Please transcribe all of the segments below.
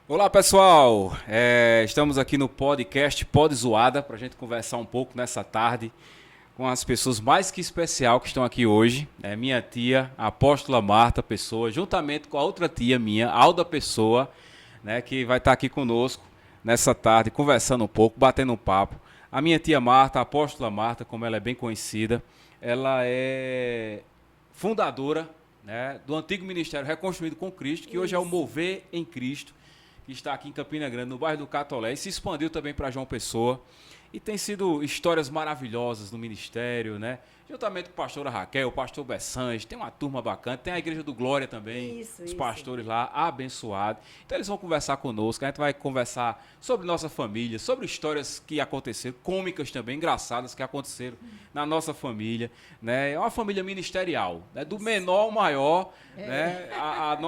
Olá pessoal, estamos aqui no podcast Pod Zoada para a gente conversar um pouco nessa tarde com as pessoas mais que especial que estão aqui hoje. É minha tia, a apóstola Marta Pessoa, juntamente com a outra tia minha, Alda Pessoa, né, que vai estar aqui conosco nessa tarde, conversando um pouco, batendo um papo. A minha tia Marta, a apóstola Marta, como ela é bem conhecida, ela é fundadora, né, do antigo Ministério Reconstruído com Cristo, que hoje é o Isso. Mover em Cristo, que está aqui em Campina Grande, no bairro do Catolé, e se expandiu também para João Pessoa. E tem sido histórias maravilhosas no ministério, né? Juntamente com a pastora Raquel, o pastor Bessange, tem uma turma bacana, tem a Igreja do Glória também, Isso, os isso. pastores lá abençoados. Então eles vão conversar conosco, a gente vai conversar sobre nossa família, sobre histórias que aconteceram, cômicas também, engraçadas que aconteceram na nossa família, né? É uma família ministerial, né? Do menor ao maior, né? A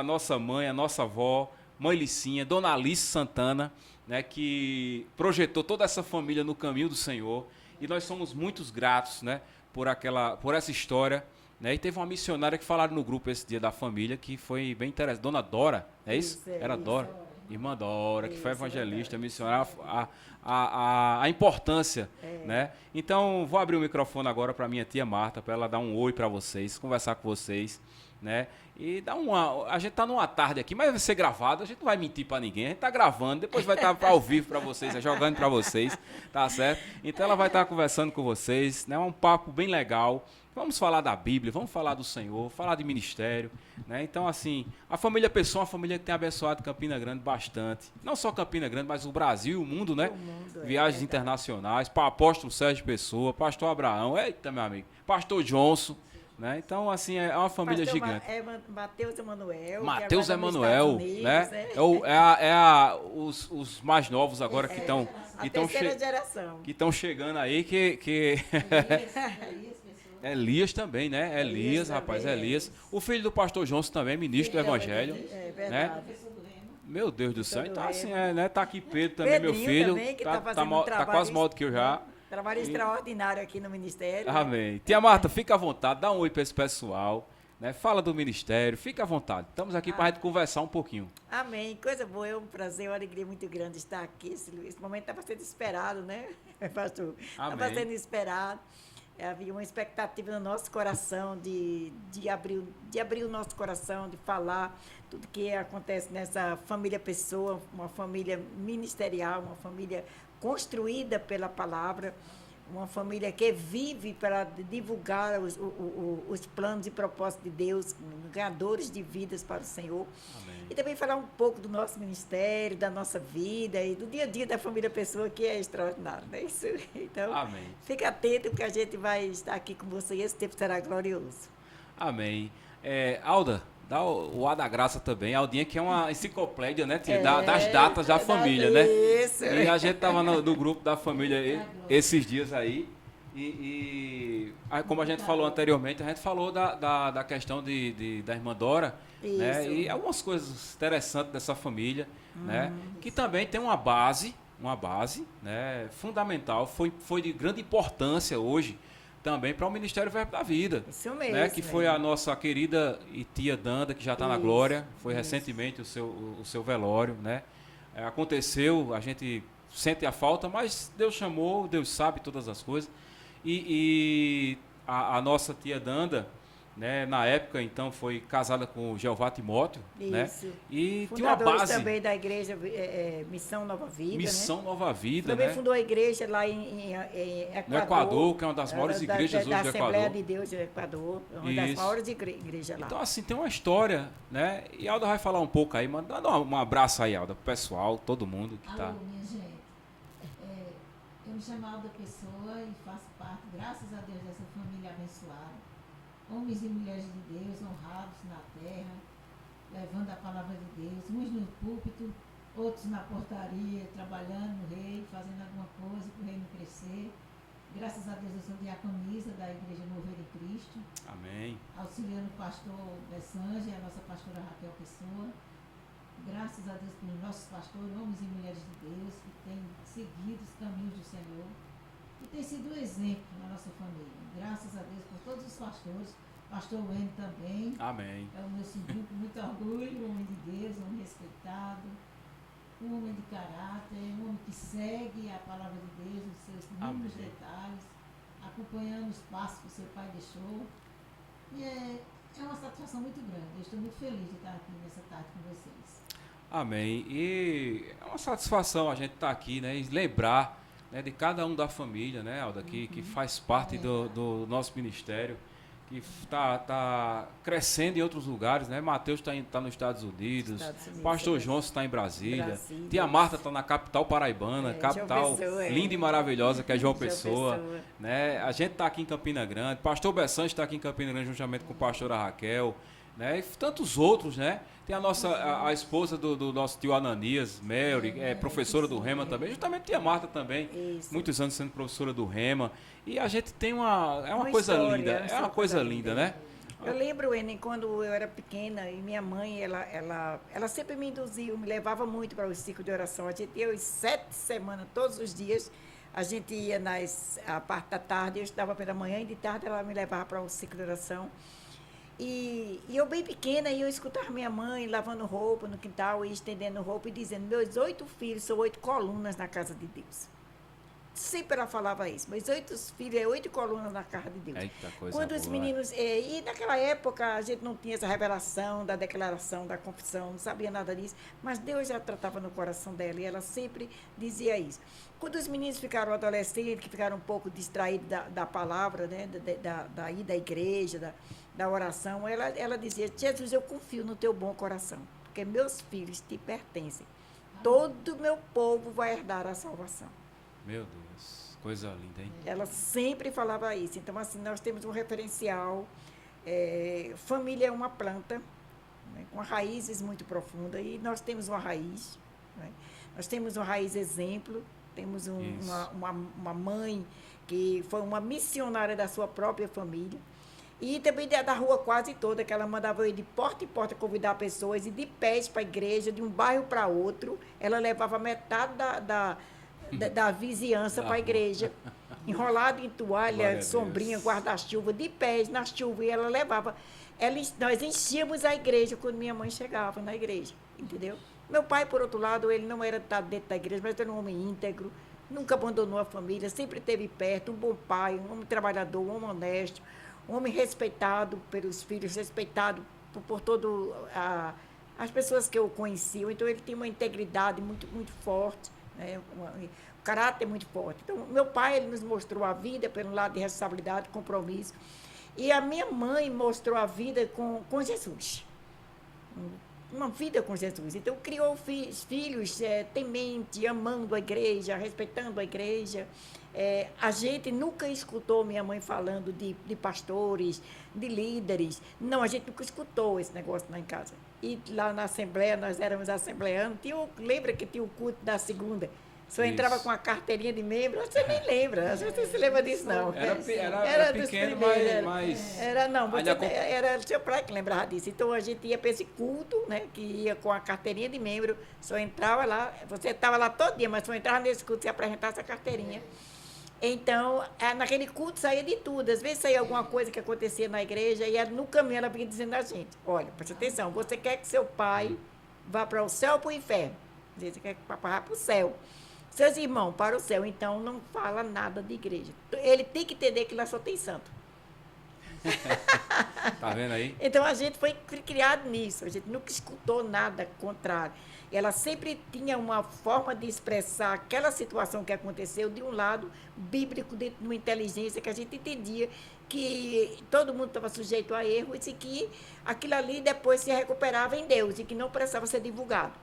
nossa mãe, a nossa avó, Mãe Licinha, Dona Alice Santana, né, que projetou toda essa família no caminho do Senhor. E nós somos muito gratos, né, por essa história. Né, e teve uma missionária que falaram no grupo esse dia da família que foi bem interessante. Dona Dora, é isso? Isso, é Era isso. Dora. Irmã Dora, que foi Isso, é evangelista, verdade. missionária, a importância, né? Então, vou abrir o microfone agora para minha tia Marta, para ela dar um oi para vocês, conversar com vocês, né? E dar uma. A gente tá numa tarde aqui, mas vai ser gravado, a gente não vai mentir para ninguém, a gente tá gravando, depois vai estar ao vivo para vocês, jogando para vocês, tá certo? Então ela vai estar conversando com vocês, né? Um papo bem legal. Vamos falar da Bíblia, vamos falar do Senhor, falar de ministério, né? Então, assim, a família Pessoa é uma família que tem abençoado Campina Grande bastante. Não só Campina Grande, mas o Brasil e o mundo, né? O mundo, é Viagens verdade. internacionais, para apóstolo Sérgio Pessoa, pastor Abraão, eita, meu amigo, pastor Johnson, né? Então, assim, é uma família Pastor gigante. Mateus Emanuel, que agora Mateus está nos Estados Emanuel, Unidos, né? né? Os mais novos agora que estão A que estão terceira geração. que estão chegando aí que Elias também, né? Elias Elias, rapaz, também, é. Elias. O filho do pastor Johnson também, ministro do Evangelho, É né? verdade. Meu Deus do céu. Todo Então, assim, Remo. né? Tá aqui Pedro também, meu Pedrinho filho. também, que Tá, está tá, fazendo um tá trabalho, quase maior do que eu né? já. Trabalho E- extraordinário aqui no Ministério, né? Amém. Tia Marta, fica à vontade, dá um oi para esse pessoal, né? Fala do ministério, fica à vontade. Estamos aqui para a Ah, gente conversar um pouquinho. amém. Coisa boa, é um prazer, uma alegria muito grande estar aqui. Esse momento estava sendo esperado, né, pastor? Estava Amém. sendo esperado. Havia uma expectativa no nosso coração de abrir o nosso coração, de falar tudo que acontece nessa família Pessoa, uma família ministerial, uma família construída pela palavra, uma família que vive para divulgar os planos e propósitos de Deus, ganhadores de vidas para o Senhor. Amém. E também falar um pouco do nosso ministério, da nossa vida e do dia a dia da família Pessoa, que é extraordinário, não é isso? Então, Amém. fique atento que a gente vai estar aqui com você e esse tempo será glorioso. Amém. Alda, dá o A da Graça também. Aldinha que é uma enciclopédia, né, tia? Das datas da família, né? Isso. E a gente tava no grupo da família esses dias aí. Aí, como a gente falou anteriormente, a gente falou da questão da irmã Dora, né? Isso. E algumas coisas interessantes dessa família, né? Que também tem uma base, né? Fundamental, foi de grande importância hoje também para o Ministério Verbo da Vida, Isso né? mesmo. Que foi a nossa querida e tia Danda, que já está na glória, foi Isso. recentemente o seu velório, né? Aconteceu, a gente sente a falta, mas Deus chamou, Deus sabe todas as coisas. E a nossa tia Danda, né, na época, então, foi casada com o Jeová Timóteo, né? Isso. E tinha uma Fundadores base, também da igreja Missão Nova Vida, né? Missão Nova Vida, Também né? fundou a igreja lá em Equador. No Equador, que é uma das maiores igrejas da hoje do Assembleia Equador. de Deus do Equador, uma das Isso. maiores igrejas lá. Então, assim, tem uma história, né? E a Alda vai falar um pouco aí, manda um abraço aí, Alda, pro pessoal, todo mundo que tá. Alô, minha gente. Eu me chamo Alda Pessoa e faço parte, graças a Deus, dessa família abençoada. Homens e mulheres de Deus honrados na terra, levando a palavra de Deus, uns no púlpito, outros na portaria, trabalhando no reino, fazendo alguma coisa para o reino crescer. Graças a Deus eu sou diaconisa da Igreja Mover em Cristo, Amém. auxiliando o pastor Bessange e a nossa pastora Raquel Pessoa. Graças a Deus pelos nossos pastores, homens e mulheres de Deus, que têm seguido os caminhos do Senhor e tem sido um exemplo na nossa família. Graças a Deus por todos os pastores, pastor Wayne também, Amém. é o meu sobrinho com muito orgulho, um homem de Deus, um homem respeitado, um homem de caráter, um homem que segue a palavra de Deus nos seus mínimos Amém. detalhes, acompanhando os passos que o seu pai deixou. E é uma satisfação muito grande. Eu estou muito feliz de estar aqui nessa tarde com vocês. Amém. E é uma satisfação a gente estar aqui, né? E lembrar, né, de cada um da família, né, Alda, que faz parte do nosso ministério, que está crescendo em outros lugares, né? Mateus está nos Estados Unidos, Pastor João está em Brasília, Tia Marta está na capital paraibana, capital linda e maravilhosa que é João Pessoa, né? A gente está aqui em Campina Grande, Pastor Bessante está aqui em Campina Grande juntamente com a pastora Raquel, né? E tantos outros, né? Tem a esposa do nosso tio Ananias, Mary, professora do Rema também, justamente tia Marta também, muitos anos sendo professora do Rema. E a gente tem uma coisa história, linda, é uma coisa linda, né? Eu lembro, Enen, quando eu era pequena e minha mãe, ela sempre me induziu, me levava muito para o ciclo de oração. A gente ia às 7 semanas, todos os dias, a gente ia a parte da tarde, eu estudava pela manhã e de tarde ela me levava para o ciclo de oração. E eu bem pequena, eu escutava minha mãe lavando roupa no quintal e estendendo roupa e dizendo, meus 8 filhos são 8 colunas na casa de Deus. Sempre ela falava isso, meus 8 filhos é 8 colunas na casa de Deus. Eita, coisa Quando os boa. meninos... e naquela época a gente não tinha essa revelação da declaração, da confissão, não sabia nada disso, mas Deus já tratava no coração dela e ela sempre dizia isso. Quando os meninos ficaram adolescentes, que ficaram um pouco distraídos da palavra, né, da igreja, da oração, ela dizia, Jesus, eu confio no teu bom coração, porque meus filhos te pertencem. Todo meu povo vai herdar a salvação. Meu Deus, coisa linda, hein? Ela sempre falava isso. Então, assim, nós temos um referencial. Família é uma planta, né, com raízes muito profundas, e nós temos uma raiz. Né? Nós temos uma raiz exemplo, temos uma mãe que foi uma missionária da sua própria família, e também da rua quase toda, que ela mandava eu ir de porta em porta convidar pessoas, e de pés para a igreja, de um bairro para outro, ela levava metade da vizinhança para a igreja, enrolado em toalha, sombrinha, guarda-chuva, de pés na chuva, e ela levava. Nós enchíamos a igreja quando minha mãe chegava na igreja, entendeu? Meu pai, por outro lado, ele não era dentro da igreja, mas era um homem íntegro, nunca abandonou a família, sempre esteve perto, um bom pai, um homem trabalhador, um homem honesto, um homem respeitado pelos filhos, respeitado por todo as pessoas que eu conheci. Então, ele tinha uma integridade muito, muito forte, né? Um caráter muito forte. Então, meu pai, ele nos mostrou a vida pelo lado de responsabilidade, compromisso. E a minha mãe mostrou a vida com Jesus. Uma vida com Jesus. Então, criou filhos temente, amando a igreja, respeitando a igreja. A gente nunca escutou minha mãe falando de pastores, de líderes. Não, a gente nunca escutou esse negócio lá em casa. E lá na Assembleia, nós éramos assembleanos, lembra que tinha o culto da segunda? Só entrava com a carteirinha de membro, você nem lembra, você não se lembra disso, não. Era pequeno, mas... Era o seu pai que lembrava disso. Então, a gente ia para esse culto, né, que ia com a carteirinha de membro, só entrava lá, você estava lá todo dia, mas só entrava nesse culto e apresentava essa carteirinha. Então, naquele culto saía de tudo. Às vezes saía alguma coisa que acontecia na igreja e no caminho ela vinha dizendo a gente, olha, presta atenção, você quer que seu pai vá para o céu ou para o inferno? Você quer que o papai vá para o céu. Seus irmãos para o céu, então não fala nada de igreja. Ele tem que entender que lá só tem santo. Tá vendo aí? Então a gente foi criado nisso, a gente nunca escutou nada contrário. Ela sempre tinha uma forma de expressar aquela situação que aconteceu de um lado bíblico, de uma inteligência que a gente entendia que todo mundo estava sujeito a erros e que aquilo ali depois se recuperava em Deus e que não precisava ser divulgado.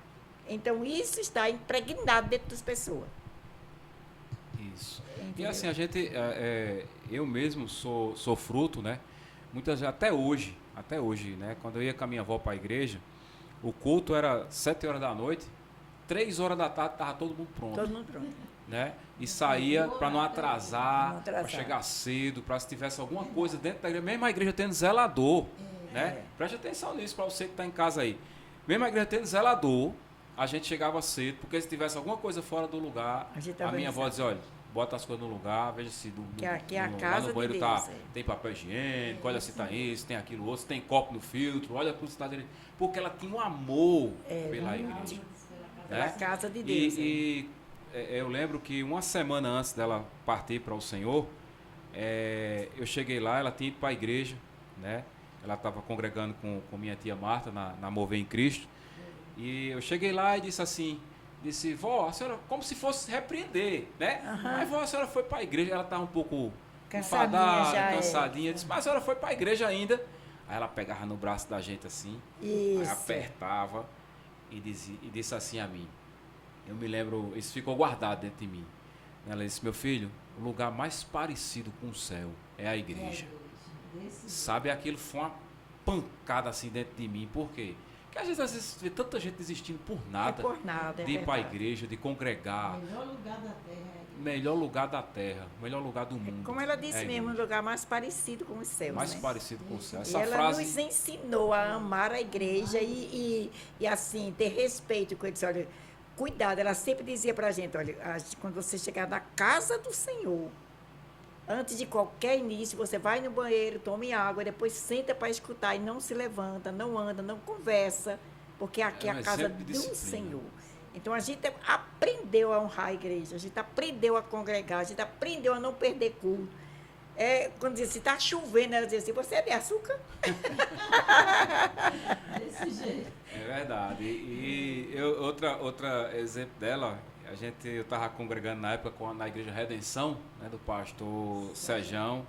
Então, isso está impregnado dentro das pessoas. Isso. Entendeu? E assim, a gente, eu mesmo sou fruto, né? Muitas até hoje, né? Quando eu ia com a minha avó para a igreja, o culto era 7 horas da noite, 3 horas da tarde estava todo mundo pronto. Todo mundo pronto. Né? E saía para não atrasar, para chegar cedo, para se tivesse alguma coisa dentro da igreja, mesmo a igreja tendo zelador, né? Preste atenção nisso para você que está em casa aí. Mesmo a igreja tendo zelador, a gente chegava cedo, porque se tivesse alguma coisa fora do lugar, a minha avó dizia, olha, bota as coisas no lugar, veja se lá no banheiro tem papel higiênico, olha se está isso, tem aquilo outro, se tem copo no filtro, olha como está direito. Porque ela tinha um amor pela igreja. Pela né? casa de Deus. Eu lembro que uma semana antes dela partir para o Senhor, eu cheguei lá, ela tinha ido para a igreja, né? Ela estava congregando com minha tia Marta na Mover em Cristo. E eu cheguei lá e disse assim, vó, a senhora, como se fosse repreender, né? Mas vó, a senhora foi para a igreja, ela estava um pouco enfadada, cansadinha. Disse, mas a senhora foi para a igreja ainda? Aí ela pegava no braço da gente assim, aí apertava e disse assim a mim. Eu me lembro, isso ficou guardado dentro de mim. Ela disse, meu filho, o lugar mais parecido com o céu é a igreja. Sabe, aquilo foi uma pancada assim dentro de mim. Por quê? Porque às vezes vê tanta gente desistindo por nada. De ir para a igreja, de congregar. O melhor lugar da terra. Melhor lugar da terra, melhor lugar do mundo. Como ela disse mesmo, um lugar mais parecido com os céus. Mais né? parecido com o céu. E ela nos ensinou a amar a igreja e assim, ter respeito com eles. Olha, cuidado, ela sempre dizia pra gente, olha, quando você chegar na casa do Senhor, antes de qualquer início, você vai no banheiro, tome água, depois senta para escutar e não se levanta, não anda, não conversa, porque aqui é a casa do Senhor. Então a gente aprendeu a honrar a igreja, a gente aprendeu a congregar, a gente aprendeu a não perder culto. Quando dizia assim, está chovendo, ela dizia assim, você é de açúcar? Desse jeito. É verdade. Outra exemplo dela, eu estava congregando na época na Igreja Redenção, né, do pastor Sejão,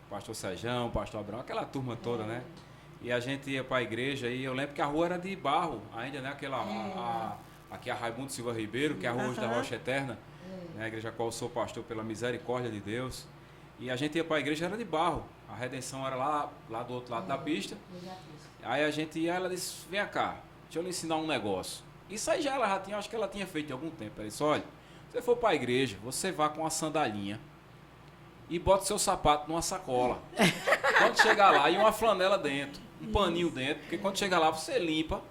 pastor Abraão, aquela turma toda, né? E a gente ia para a igreja e eu lembro que a rua era de barro ainda, né? Aqui é a Raimundo Silva Ribeiro, que é a rua hoje da Rocha Eterna, né? A igreja a qual eu sou pastor pela misericórdia de Deus. E a gente ia para a igreja, era de barro. A Redenção era lá do outro lado da pista. Aí a gente ia, ela disse, vem cá, deixa eu lhe ensinar um negócio. Isso aí acho que ela tinha feito há algum tempo. Ela disse, olha, se você for para a igreja, você vá com uma sandalinha e bota seu sapato numa sacola. Quando chegar lá, e uma flanela dentro, um paninho dentro, porque quando chegar lá, você limpa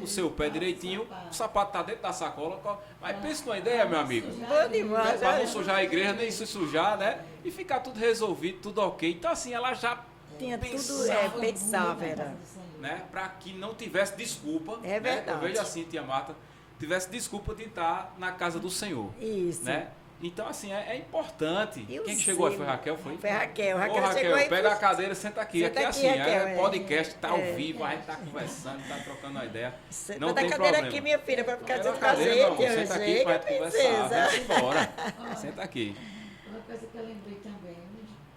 o seu pé direitinho, o sapato está dentro da sacola. Mas pense numa ideia, meu amigo. Bom demais. Para não sujar a igreja, nem se sujar, né? E ficar tudo resolvido, tudo ok. Então, assim, ela já tinha pensava, pensava, era. Né? Para que não tivesse desculpa. É verdade. Né? Eu vejo assim, tia Marta, tivesse desculpa de estar na casa do Senhor. Isso. Né? Então, assim, é importante. E Quem que chegou aí foi Raquel? Foi Raquel. Raquel, chegou aí. Pega a cadeira, senta aqui. Senta aqui aqui, assim, Raquel, podcast, tá ao vivo, a gente tá conversando, tá trocando uma ideia. Senta não na tem cadeira problema. aqui, minha filha, para ficar Pega dizendo a cadeira, prazer. não, senta aqui pra gente conversar. Vem embora. Senta aqui. Uma coisa que eu lembrei também,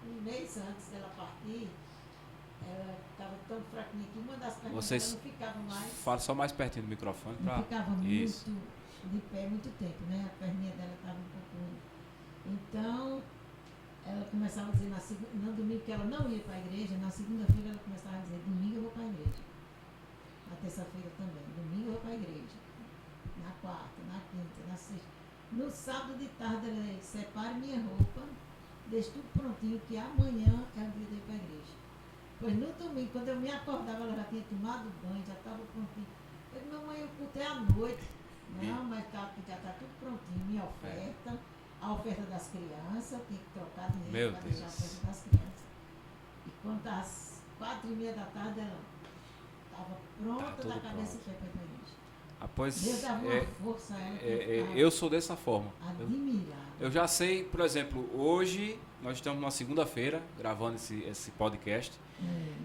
um mês antes dela partir, ela estava tão fraquinha que uma das pernas dela não ficava mais. Fala só mais pertinho do microfone. Não ficava muito de pé muito tempo, né? A perninha dela estava um pouco. Então, ela começava a dizer no domingo que ela não ia para a igreja, na segunda-feira ela começava a dizer, domingo eu vou para a igreja. Na terça-feira também, domingo eu vou para a igreja. Na quarta, na quinta, na sexta. No sábado de tarde ela disse, separe minha roupa, deixe tudo prontinho, que amanhã é o dia de ir para a igreja. Pois no domingo, quando eu me acordava, ela já tinha tomado banho, já estava prontinho. Eu disse, mamãe, eu cultei à noite. Não, mas já está tudo prontinho, minha oferta. A oferta das crianças, tem que trocar dinheiro para deixar a oferta das crianças. E quando às 4h30 da tarde, ela estava pronta da cabeça e pé para a igreja. Deus dava uma força a ela. Eu sou dessa forma. Admirável. Eu já sei, por exemplo, hoje nós estamos na segunda-feira gravando esse podcast.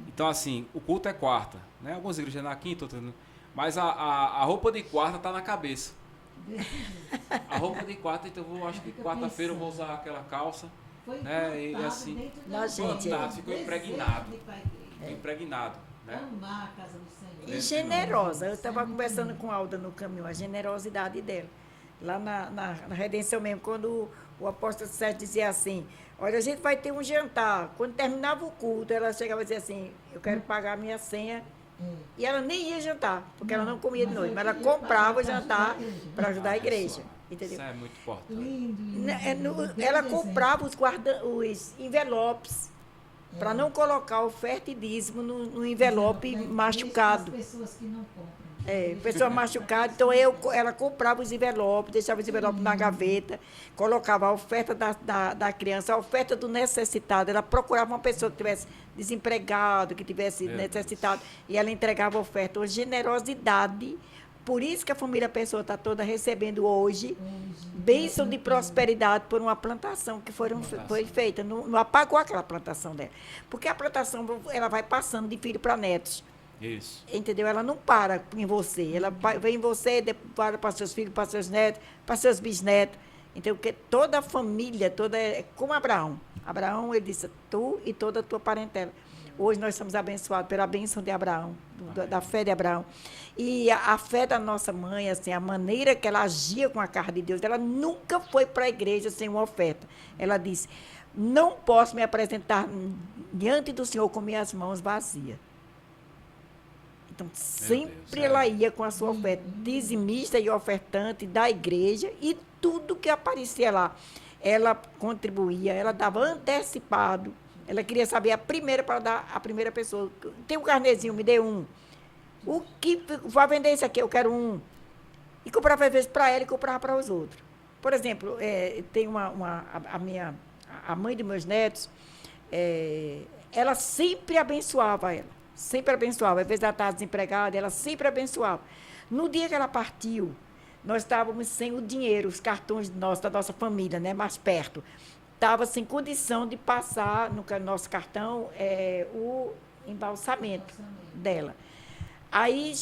Então, assim, o culto é quarta, né? Algumas igrejas na quinta, outras não. Mas a roupa de quarta está na cabeça. A roupa de quarta, então acho que quarta-feira eu vou usar aquela calça. Foi né? E assim, ficou impregnado. Ficou impregnado. Né? Amar a casa do Senhor. E generosa. Eu estava conversando com a Alda no caminho, a generosidade dela. Lá na Redenção mesmo, quando o apóstolo Sérgio dizia assim, olha, a gente vai ter um jantar. Quando terminava o culto, ela chegava e dizia assim, eu quero pagar a minha senha. E ela nem ia jantar, porque ela não comia de noite, mas ela comprava o jantar para ajudar a igreja. Entendeu? Isso é muito importante. Ela comprava os envelopes para não colocar oferta e dízimo no envelope machucado. Pessoas que não compram. Pessoa machucada, então ela comprava os envelopes, deixava os envelopes na gaveta, colocava a oferta da criança, a oferta do necessitado. Ela procurava uma pessoa que tivesse desempregado, que tivesse necessitado, e ela entregava a oferta. Uma generosidade Por isso que a família Pessoa está toda recebendo hoje bênção de prosperidade por uma plantação que foi feita. Não apagou aquela plantação dela. Porque a plantação ela vai passando de filho para netos. Isso. Entendeu? Ela não para em você. Ela vem em você, depois para seus filhos, para seus netos, para seus bisnetos. Então, porque toda a família, é como Abraão. Abraão, ele disse, tu e toda a tua parentela. Hoje nós somos abençoados pela bênção de Abraão, da fé de Abraão. E a fé da nossa mãe, assim, a maneira que ela agia com a carne de Deus, ela nunca foi para a igreja sem uma oferta. Ela disse, não posso me apresentar diante do Senhor com minhas mãos vazias. Então, sempre ela ia com a sua oferta, dizimista e ofertante da igreja, e tudo que aparecia lá, ela contribuía, ela dava antecipado. Ela queria saber a primeira para dar a primeira pessoa. Tem um carnezinho, me dê um. O que vai vender isso aqui? Eu quero um. E comprava às vezes para ela e comprava para os outros. Por exemplo, tem a mãe de meus netos, ela sempre abençoava ela. Sempre abençoava. Às vezes ela estava desempregada, ela sempre abençoava. No dia que ela partiu, nós estávamos sem o dinheiro, os cartões da nossa família, né, mais perto. Estava sem condição de passar no nosso cartão o embalsamento dela. Aí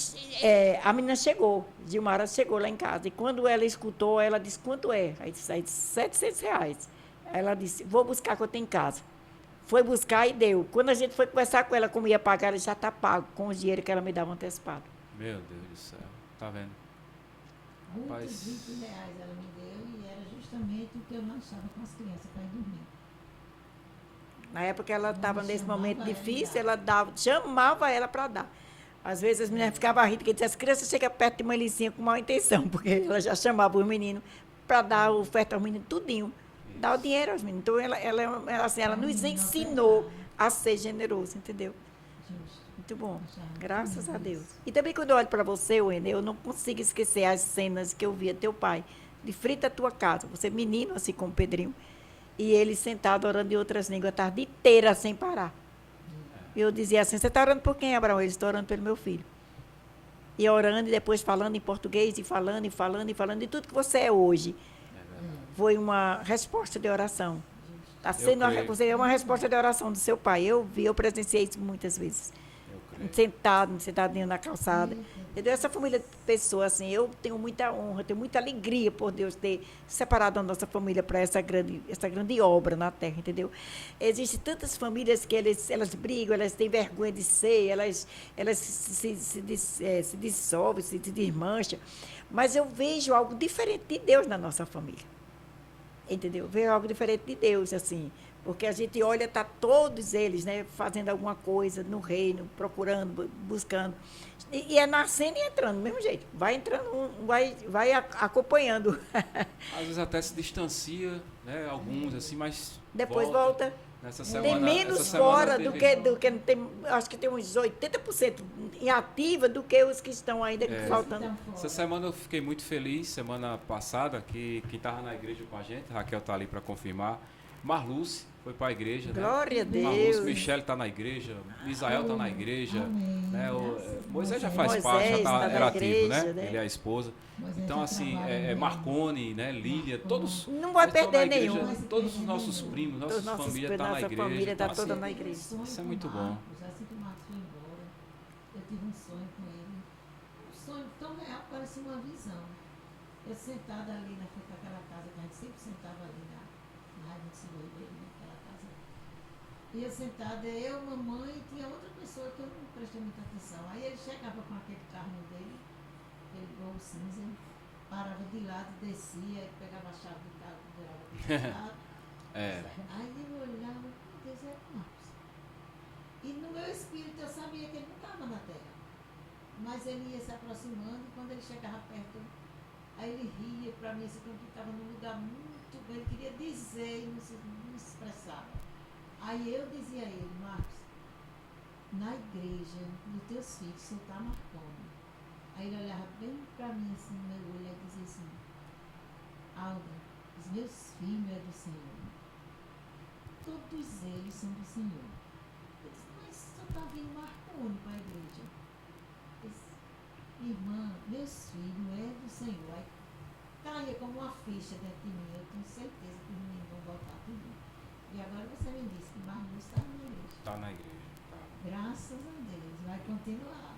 a menina chegou, Gilmara chegou lá em casa, e quando ela escutou, ela disse, quanto é? Aí disse, R$ 700. Ela disse, vou buscar que eu tenho em casa. Foi buscar e deu. Quando a gente foi conversar com ela como ia pagar, ela já está pago, com o dinheiro que ela me dava antecipado. Meu Deus do céu, tá vendo? Muitos R$ 20 ela me deu, e era justamente o que eu lanchava com as crianças para ir dormir. Na época ela estava nesse momento difícil, ela chamava ela para dar. Às vezes as meninas ficavam rindo, porque as crianças chegam perto de uma licinha com má intenção, porque ela já chamava os meninos para dar oferta aos meninos, tudinho. Dar o dinheiro aos meninos. Então, ela nos ensinou a ser generoso, entendeu? Muito bom. Graças a Deus. E também quando eu olho para você, Wender, eu não consigo esquecer as cenas que eu via teu pai, de frente à tua casa. Você menino, assim como o Pedrinho, e ele sentado orando em outras línguas a tarde inteira, sem parar. E eu dizia assim, você está orando por quem, Abraão? Ele está orando pelo meu filho. E orando, e depois falando em português, e falando, e falando, e falando, de tudo que você é hoje. Foi uma resposta de oração. Está sendo você é uma resposta de oração do seu pai. Eu presenciei isso muitas vezes. Sentadinho na calçada. Entendeu? Essa família de pessoas, assim, eu tenho muita honra, tenho muita alegria por Deus ter separado a nossa família para essa grande obra na terra, entendeu? Existem tantas famílias que elas brigam, elas têm vergonha de ser, elas se dissolvem, se desmancham. Mas eu vejo algo diferente de Deus na nossa família. Entendeu? Vejo algo diferente de Deus, assim. Porque a gente olha, está todos eles, né, fazendo alguma coisa no reino, procurando, buscando. E é nascendo e entrando, do mesmo jeito. Vai entrando, vai acompanhando. Às vezes até se distancia, né? Alguns, assim, mas. Depois volta. Nessa semana, tem menos fora do que tem, acho que tem uns 80% em ativa do que os que estão ainda faltando. Essa semana eu fiquei muito feliz, semana passada, que quem estava na igreja com a gente, Raquel está ali para confirmar, Marluce foi para a igreja. Glória, né? A Deus. Marluce, Michele está na igreja, Israel está na igreja. Né? Moisés já faz parte, já era ativo, né? Ele é a esposa. Então, assim, Marcone, né? Lília, todos. Não vai perder nenhum. Todos os nossos primos, nossa família está na igreja. Nossa família está então, toda assim, na igreja. Isso é muito bom. Assim que o Marcos foi embora, eu tive um sonho com ele. Um sonho tão real, parecia uma visão. Eu sentada ali na frente daquela casa, que a gente sempre sentava ali na área de Silveira, naquela casa. E eu sentada, eu, mamãe, e tinha outra pessoa que eu não prestei muita atenção. Aí ele chegava com aquele carro dele, aquele Gol cinza, parava de lado, descia, e pegava a chave do carro e virava do lado. Aí eu olhava, meu Deus, é Marcos. E no meu espírito eu sabia que ele não estava na terra. Mas ele ia se aproximando e quando ele chegava perto, aí ele ria para mim, assim, quando ele estava num lugar muito bem, ele queria dizer e não se expressava. Aí eu dizia a ele, Marcos, na igreja dos teus filhos, você está marcando. Aí ele olhava bem para mim, assim, no meu olho, e dizia assim, Alda, os meus filhos é do Senhor. Todos eles são do Senhor. Eu disse, mas só está vindo Marconi para a igreja. irmã, meus filhos é do Senhor. Aí caía como uma ficha dentro de mim. Eu tenho certeza que os meninos vão voltar tudo. E agora você me disse que Marluz está na igreja. Está na igreja. Tá. Graças a Deus. Vai continuar.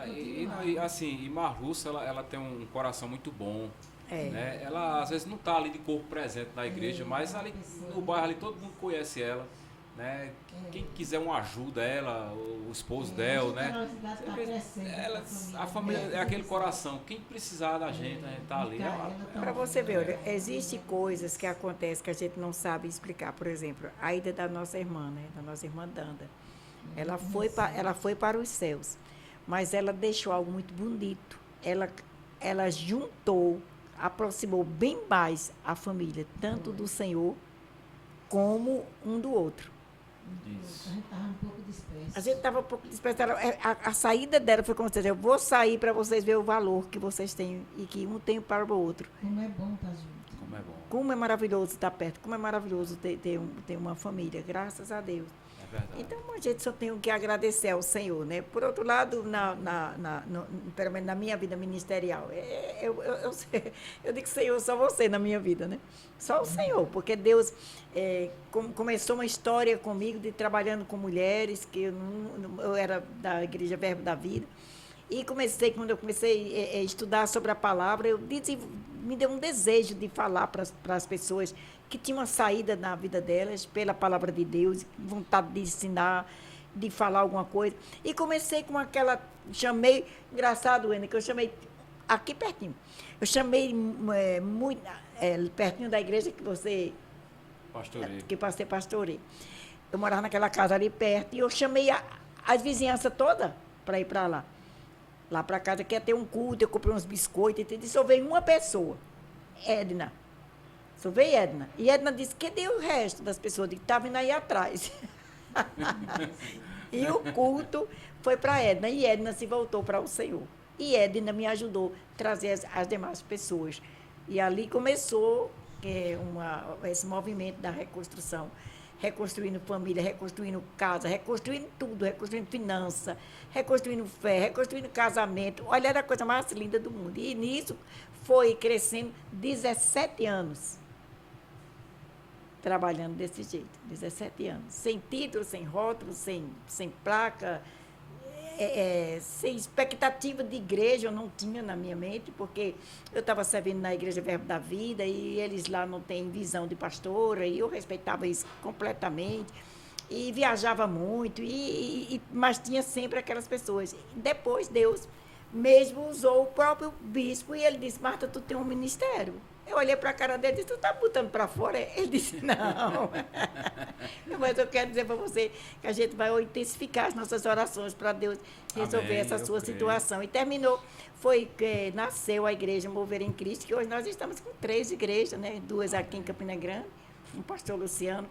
E Marluce, ela tem um coração muito bom. É. Né? Ela às vezes não está ali de corpo presente na igreja, mas ali no bairro ali todo mundo conhece ela. Né? Quem quiser uma ajuda, ela, o esposo dela, né? A família é aquele coração. Quem precisar da gente, a gente tá ali. Para você ver, olha, existem coisas que acontecem que a gente não sabe explicar. Por exemplo, a ida da nossa irmã, né? Da nossa irmã Danda. Ela foi para os céus, mas ela deixou algo muito bonito. Ela juntou, aproximou bem mais a família, tanto do Senhor como um do outro. Isso. A gente estava um pouco disperso. A gente estava um pouco disperso. A saída dela foi como se eu vou sair para vocês verem o valor que vocês têm e que um tem para o outro. Como é bom estar junto. Como é bom. Como é maravilhoso estar perto. Como é maravilhoso ter uma família. Graças a Deus. É verdade. Então, a gente só tem que agradecer ao Senhor, né? Por outro lado, pelo menos na minha vida ministerial, eu digo Senhor, só você na minha vida, né? Só o Senhor, porque Deus começou uma história comigo de trabalhando com mulheres, que eu era da Igreja Verbo da Vida, e quando eu comecei a estudar sobre a palavra, me deu um desejo de falar para as pessoas que tinham uma saída na vida delas pela palavra de Deus, vontade de ensinar, de falar alguma coisa. E comecei com chamei, engraçado, Wena, que eu chamei aqui pertinho. Eu chamei muito pertinho da igreja que você pastoreia. Eu morava naquela casa ali perto e eu chamei as vizinhanças toda para ir para lá. Lá para casa, que ia ter um culto, eu comprei uns biscoitos, e só veio uma pessoa, Edna. Só veio Edna. E Edna disse, cadê o resto das pessoas? Que estavam indo aí atrás. E o culto foi para Edna. E Edna se voltou para o Senhor. E Edna me ajudou a trazer as demais pessoas. E ali começou esse movimento da reconstrução. Reconstruindo família, reconstruindo casa, reconstruindo tudo, reconstruindo finança, reconstruindo fé, reconstruindo casamento. Olha, era a coisa mais linda do mundo. E nisso foi crescendo 17 anos. Trabalhando desse jeito, 17 anos. Sem título, sem rótulo, sem placa, sem expectativa de igreja, eu não tinha na minha mente, porque eu estava servindo na Igreja Verbo da Vida e eles lá não têm visão de pastora, e eu respeitava isso completamente, e viajava muito, mas tinha sempre aquelas pessoas. Depois Deus mesmo usou o próprio bispo e ele disse, Marta, tu tem um ministério. Eu olhei para a cara dele e disse, tu está botando para fora? Ele disse, não. Mas eu quero dizer para você que a gente vai intensificar as nossas orações para Deus resolver essa sua situação. E terminou, nasceu a Igreja Mover em Cristo, que hoje nós estamos com 3 igrejas, né? 2 aqui em Campina Grande, um pastor Luciano,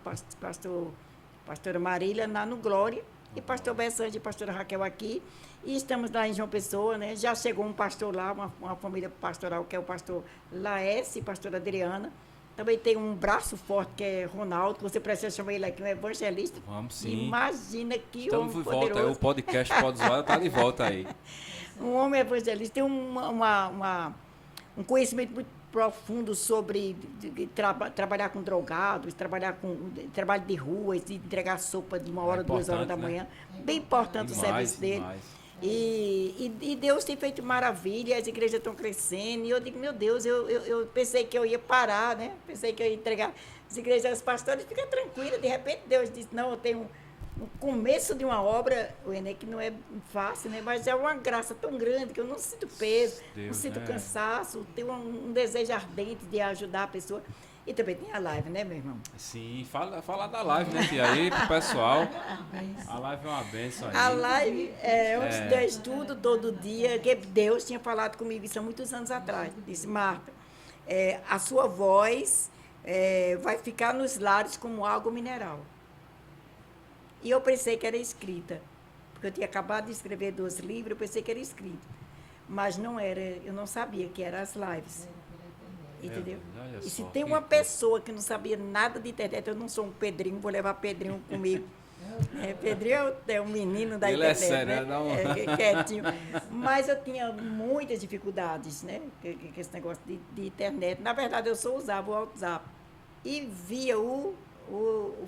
pastora Marília, lá no Glória, e pastor Bessante e pastora Raquel aqui. E estamos lá em João Pessoa, né? Já chegou um pastor lá, uma família pastoral, que é o pastor Laércio e pastora Adriana. Também tem um braço forte, que é Ronaldo, que você precisa chamar ele aqui, um evangelista. Vamos sim. Imagina que estamos homem de volta, poderoso. O podcast Pode Zoar está de volta aí. Um homem evangelista, tem um conhecimento muito profundo sobre trabalhar com drogados, trabalho de ruas, de entregar sopa de 1 hora, 2 horas da manhã. Bem importante o serviço dele. E Deus tem feito maravilha, as igrejas estão crescendo, e eu digo, meu Deus, eu pensei que eu ia parar, né? Pensei que eu ia entregar as igrejas aos pastores, fica tranquila, de repente Deus disse, não, eu tenho um começo de uma obra, o Enem, que não é fácil, né? Mas é uma graça tão grande que eu não sinto peso, não sinto cansaço, tenho um desejo ardente de ajudar a pessoa. E também tem a live, né, meu irmão? Sim, fala da live, né, tia? Aí, pro pessoal. A live é uma benção aí. A live é um estudo todo dia, que Deus tinha falado comigo isso há muitos anos atrás. Disse, Marta, a sua voz vai ficar nos lares como água mineral. E eu pensei que era escrita, porque eu tinha acabado de escrever 2 livros, eu pensei que era escrita. Mas não era, eu não sabia que eram as lives. Entendeu? E se tem uma pessoa que não sabia nada de internet, eu não sou um Pedrinho, vou levar Pedrinho comigo. Pedrinho é um menino da Ele é internet, sério, né? né? Dá um- Quietinho. Mas eu tinha muitas dificuldades, né? Com esse negócio de internet. Na verdade, eu só usava o WhatsApp e via o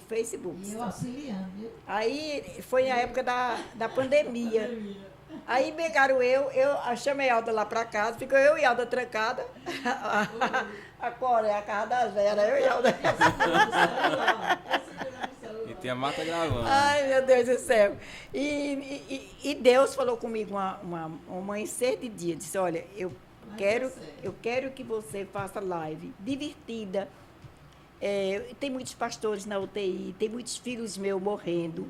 Facebook. E eu auxiliando, viu? Aí foi na época da pandemia. Aí pegaram eu chamei a Alda lá pra casa, ficou eu e a Alda trancada. A Coreia, a casa da Vera, eu e a Alda. E tem a Mata gravando. Ai, meu Deus do céu. E Deus falou comigo uma encher de dia, disse, olha, eu quero que você faça live divertida. Tem muitos pastores na UTI, tem muitos filhos meus morrendo.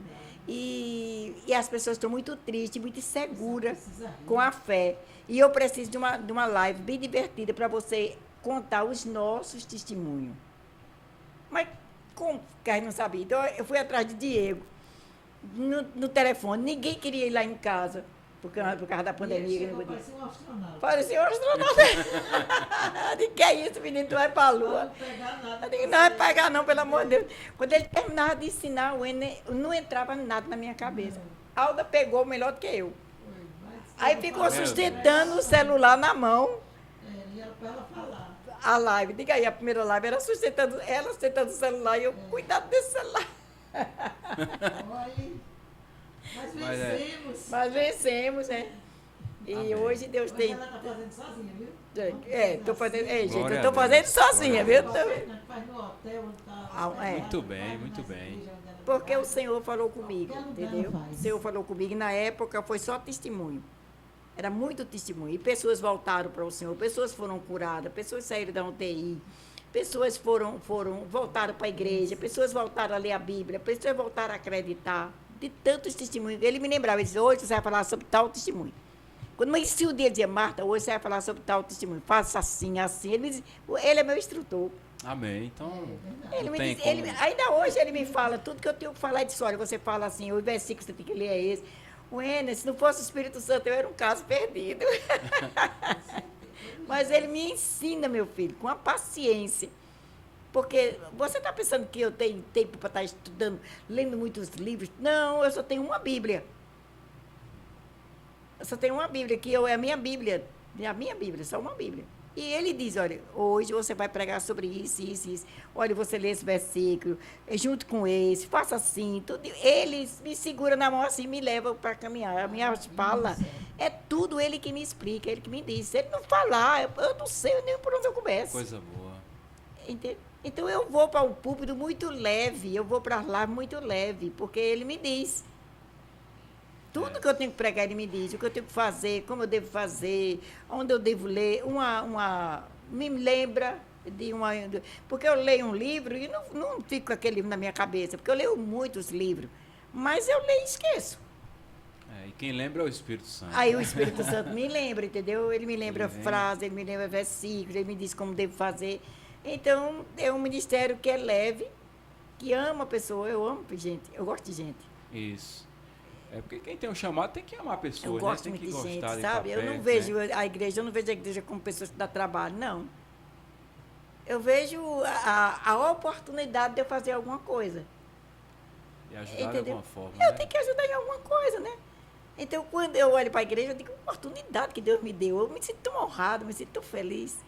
E as pessoas estão muito tristes, muito inseguras com a fé. E eu preciso de uma live bem divertida para você contar os nossos testemunhos. Mas como que a gente não sabia? Então eu fui atrás de Diego, no telefone. Ninguém queria ir lá em casa, por causa da pandemia. Parecia um astronauta. Parecia um astronauta. Eu digo, que é isso, menino? Tu vai para a Lua? Não pegar nada. Eu digo, não vai pegar não, pelo amor de Deus. Quando ele terminava de ensinar, o Enem, não entrava nada na minha cabeça. A Alda pegou melhor do que eu. Aí ficou sustentando o celular na mão, E era para ela falar. a live. Diga aí, a primeira live era sustentando o celular e eu cuidado desse celular. Olha, mas Mas vencemos. Mas vencemos, né? E Amém. hoje Deus tem. Ela está fazendo sozinha, viu? Tô fazendo. Gente, Glória eu a tô Deus. fazendo sozinha, viu? Faz no hotel, onde tá Muito bem, muito bem. Porque o Senhor falou comigo, Qualquer lugar entendeu? não faz. O Senhor falou comigo e na época foi só testemunho. Era muito testemunho. E pessoas voltaram para o Senhor, pessoas foram curadas, pessoas saíram da UTI, pessoas voltaram para a igreja, pessoas voltaram a ler a Bíblia, pessoas voltaram a acreditar. De tantos testemunhos. Ele me lembrava, ele disse, hoje você vai falar sobre tal testemunho. Quando amanhecia o dia, ele dizia, Marta, hoje você vai falar sobre tal testemunho. Faça assim, assim. Ele é meu instrutor. Amém. Então, Ele não me tem diz, como. ainda hoje ele me fala, tudo que eu tenho que falar, ele disse, olha, você fala assim, o versículo que você tem que ler é esse. O Enes, se não fosse o Espírito Santo, eu era um caso perdido. Mas ele me ensina, meu filho, com a paciência. Porque você está pensando que eu tenho tempo para estar estudando, lendo muitos livros? Não, eu só tenho uma Bíblia. Eu só tenho uma Bíblia, que é a minha Bíblia. É a minha Bíblia, só uma Bíblia. E ele diz, olha, hoje você vai pregar sobre isso, isso, isso. Olha, você lê esse versículo, junto com esse, faça assim. Tudo. Ele me segura na mão assim, me leva para caminhar. A minha fala é tudo ele que me explica, ele que me diz. Se ele não falar, eu não sei nem por onde eu começo. Coisa boa. Entende? Então eu vou para o púlpito muito leve, eu vou para lá muito leve, porque ele me diz. Tudo que eu tenho que pregar, ele me diz. O que eu tenho que fazer, como eu devo fazer, onde eu devo ler. Me lembra de uma. Porque eu leio um livro e não fico com aquele livro na minha cabeça, porque eu leio muitos livros. Mas eu leio e esqueço. E quem lembra é o Espírito Santo. Aí o Espírito Santo me lembra, entendeu? Ele me lembra Ele vem. frases, ele me lembra versículos, ele me diz como devo fazer. Então, é um ministério que é leve, que ama a pessoa. Eu amo gente, eu gosto de gente. Isso. É porque quem tem um chamado tem que amar a pessoa, Eu gosto né? Tem muito que de gente, gostar de sabe? estar Eu não perto, vejo né? eu não vejo a igreja como pessoas que dão trabalho, não. Eu vejo a oportunidade de eu fazer alguma coisa. E ajudar de Entendeu? alguma forma, Eu né? tenho que ajudar em alguma coisa, né? Então, quando eu olho para a igreja, eu digo, oportunidade que Deus me deu. Eu me sinto tão honrado, me sinto tão feliz.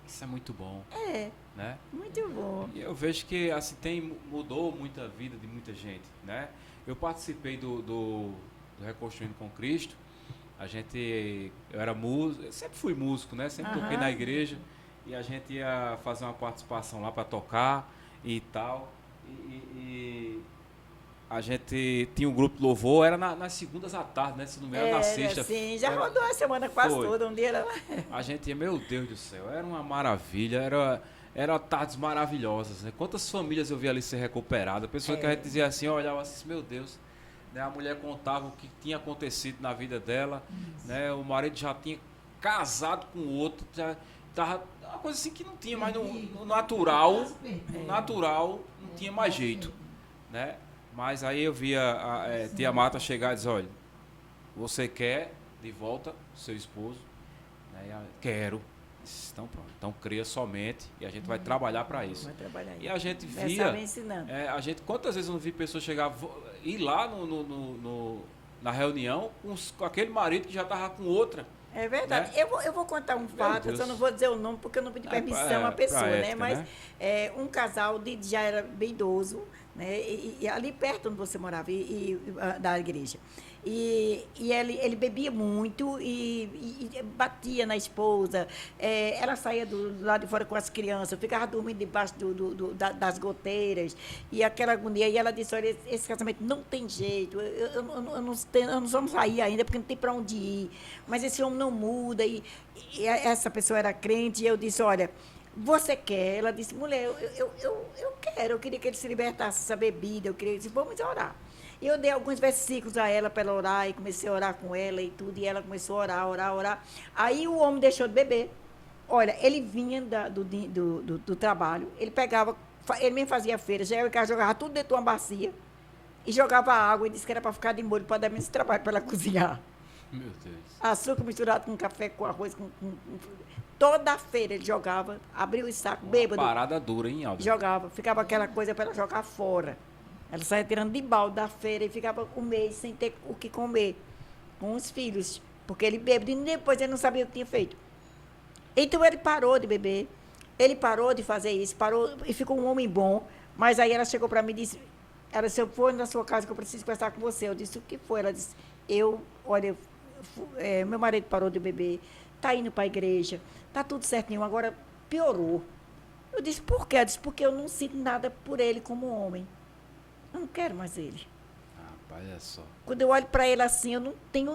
Isso é muito bom, É, né? muito bom. E eu vejo que assim mudou muito a vida de muita gente, né? Eu participei do Reconstruindo com Cristo. Eu era músico, eu sempre fui músico, né? Sempre toquei Aham. na igreja e a gente ia fazer uma participação lá para tocar e tal. E a gente tinha um grupo de louvor, era nas segundas à tarde, né? Se não me engano, na sexta. Sim, já Era- rodou a semana quase Foi. toda, um dia era... A gente ia, meu Deus do céu, era uma maravilha, era tardes maravilhosas, né? Quantas famílias eu vi ali ser recuperadas, pessoas que a gente dizia assim, olhava assim, meu Deus, né? A mulher contava o que tinha acontecido na vida dela, né? O marido já tinha casado com outro, já tava uma coisa assim que não tinha mais no natural, não tinha mais jeito, né? Mas aí eu via a tia Marta chegar e dizer, olha, você quer de volta seu esposo? Né? E ela, quero. Então, pronto. Então, cria somente e a gente vai trabalhar para isso. Vai trabalhar aí. E a gente Vai via... saber ensinando. Quantas vezes eu não vi pessoas chegar, ir lá na reunião com aquele marido que já estava com outra. É verdade. Né? Eu vou contar um fato, eu só não vou dizer o nome porque eu não pedi permissão à pessoa, pra né? ética, Mas né? um casal já era bem idoso, né? E ali perto onde você morava, da igreja. E ele bebia muito e batia na esposa. Ela saía do lado de fora com as crianças, ficava dormindo debaixo das goteiras. E aquela agonia. E ela disse, olha, esse casamento não tem jeito. Eu não vamos sair ainda, porque não tem para onde ir. Mas esse homem não muda. E essa pessoa era crente. E eu disse, olha, você quer? Ela disse, mulher, eu quero. Eu queria que ele se libertasse dessa bebida. Eu queria, disse, vamos orar. E eu dei alguns versículos a ela para ela orar, e comecei a orar com ela e tudo, e ela começou a orar. Aí o homem deixou de beber. Olha, ele vinha do trabalho, ele pegava, ele mesmo fazia feira, jogava tudo dentro de uma bacia, e jogava água, e disse que era para ficar de molho, para dar menos trabalho para ela cozinhar. Meu Deus. Açúcar misturado com café, com arroz, toda a feira ele jogava, abria o saco, bêbado. Parada dura, hein, Aldo? Jogava, ficava aquela coisa para ela jogar fora. Ela saía tirando de balde da feira e ficava um mês sem ter o que comer com os filhos, porque ele bebe. E depois ele não sabia o que tinha feito. Então ele parou de beber, ele parou de fazer isso, parou e ficou um homem bom. Mas aí ela chegou para mim e disse, se eu for na sua casa que eu preciso conversar com você. Eu disse, o que foi? Ela disse, olha, meu marido parou de beber, está indo para a igreja, está tudo certinho, agora piorou. Eu disse, por quê? Ela disse, porque eu não sinto nada por ele como homem. Eu não quero mais ele. Rapaz, é só. Quando eu olho para ele assim, eu não